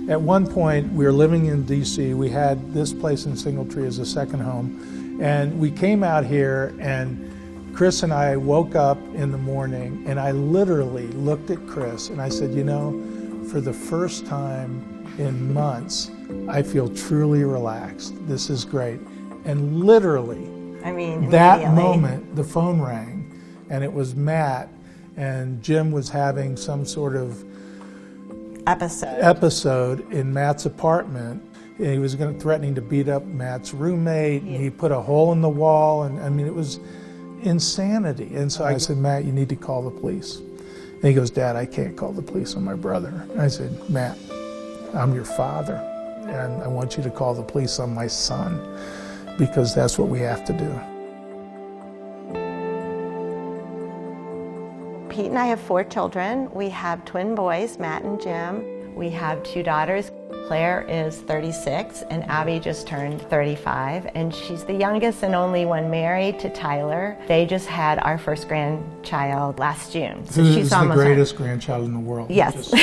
At one point, we were living in DC. We had this place in Singletree as a second home. And we came out here, and Chris and I woke up in the morning, and I literally looked at Chris and I said, you know, for the first time in months, I feel truly relaxed. This is great. And literally, that moment, the phone rang, and it was Matt, and Jim was having some sort of episode in Matt's apartment. And he was threatening to beat up Matt's roommate, and he put a hole in the wall, and I mean, it was insanity. And so I said, Matt, you need to call the police. And he goes, Dad, I can't call the police on my brother. And I said, Matt, I'm your father, and I want you to call the police on my son, because that's what we have to do. Pete and I have 4 children. We have twin boys, Matt and Jim. We have 2 daughters. Claire is 36 and Abby just turned 35, and she's the youngest and only one married to Tyler. They just had our first grandchild last June. So she's the greatest grandchild in the world. Yes.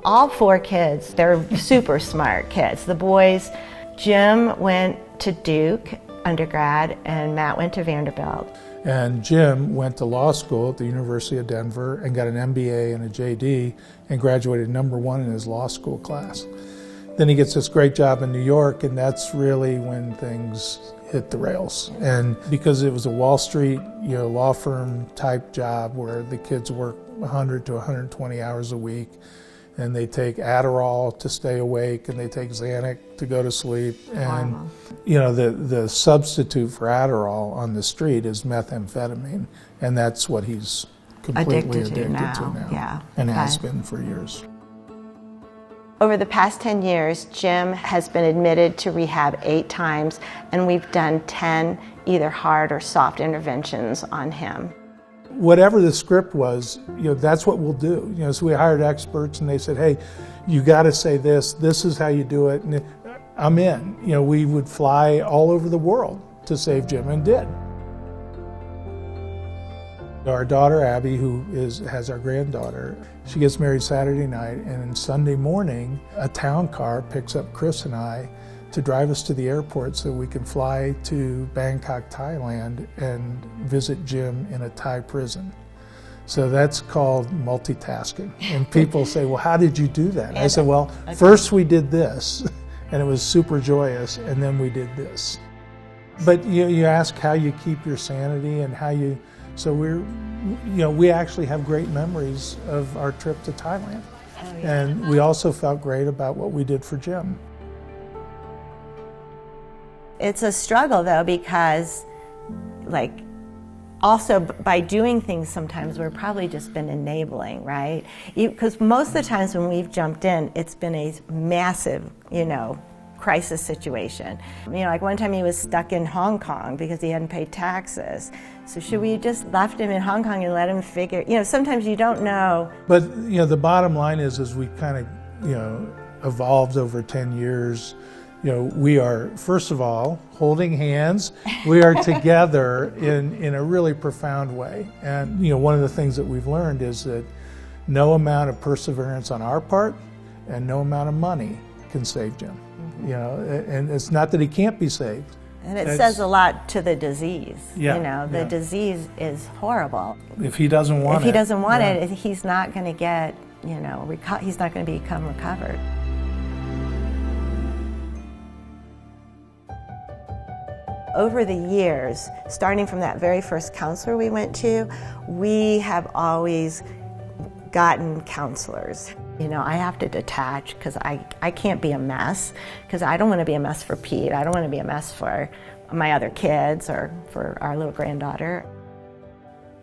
All 4 kids, they're super smart kids. The boys, Jim went to Duke undergrad and Matt went to Vanderbilt. And Jim went to law school at the University of Denver and got an MBA and a JD and graduated #1 in his law school class. Then he gets this great job in New York, and that's really when things hit the rails. And because it was a Wall Street, law firm type job where the kids work 100 to 120 hours a week, and they take Adderall to stay awake, and they take Xanax to go to sleep. And the substitute for Adderall on the street is methamphetamine, and that's what he's completely addicted to now. Yeah. And has been for years. Over the past 10 years, Jim has been admitted to rehab 8 times, and we've done 10 either hard or soft interventions on him. Whatever the script was, that's what we'll do. So we hired experts, and they said, hey, you got to say this is how you do it, and I'm in. We would fly all over the world to save Jim, and did. Our daughter, Abby, who has our granddaughter, she gets married Saturday night, and Sunday morning, a town car picks up Chris and I to drive us to the airport so we can fly to Bangkok, Thailand, and visit Jim in a Thai prison. So that's called multitasking. And people say, well, how did you do that? I said, well, first we did this, and it was super joyous, and then we did this. But you ask how you keep your sanity and how you, so we actually have great memories of our trip to Thailand. Oh, yeah. And we also felt great about what we did for Jim. It's a struggle though, because also by doing things sometimes we're probably just been enabling, right? Because most of the times when we've jumped in, it's been a massive, crisis situation. Like one time he was stuck in Hong Kong because he hadn't paid taxes. So should we just left him in Hong Kong and let him figure, sometimes you don't know. But, the bottom line is we kind of, evolved over 10 years. We are, first of all, holding hands. We are together in a really profound way. And, one of the things that we've learned is that no amount of perseverance on our part and no amount of money can save Jim. And it's not that he can't be saved. And it says a lot to the disease. The disease is horrible. If he doesn't want it, he's not going to get, he's not going to become recovered. Over the years, starting from that very first counselor we went to, we have always gotten counselors. I have to detach because I can't be a mess, because I don't want to be a mess for Pete. I don't want to be a mess for my other kids or for our little granddaughter.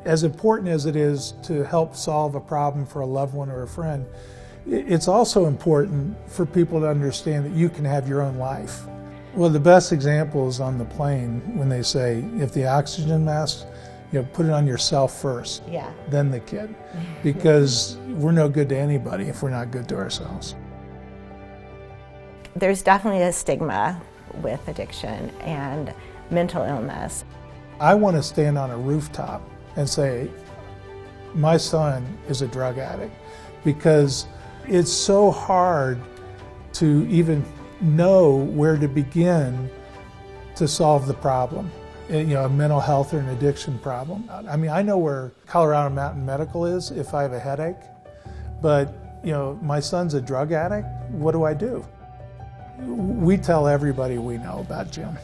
As important as it is to help solve a problem for a loved one or a friend, it's also important for people to understand that you can have your own life. Well, the best example is on the plane when they say, if the oxygen mask, put it on yourself first, then the kid, because we're no good to anybody if we're not good to ourselves. There's definitely a stigma with addiction and mental illness. I want to stand on a rooftop and say, my son is a drug addict, because It's so hard to even know where to begin to solve the problem. You know, a mental health or an addiction problem. I mean, I know where Colorado Mountain Medical is if I have a headache, but you know, my son's a drug addict, what do I do? We tell everybody we know about Jim.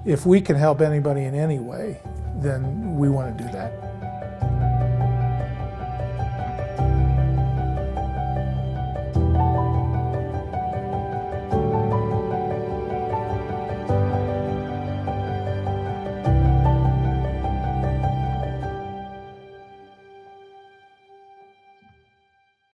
If we can help anybody in any way, then we want to do that.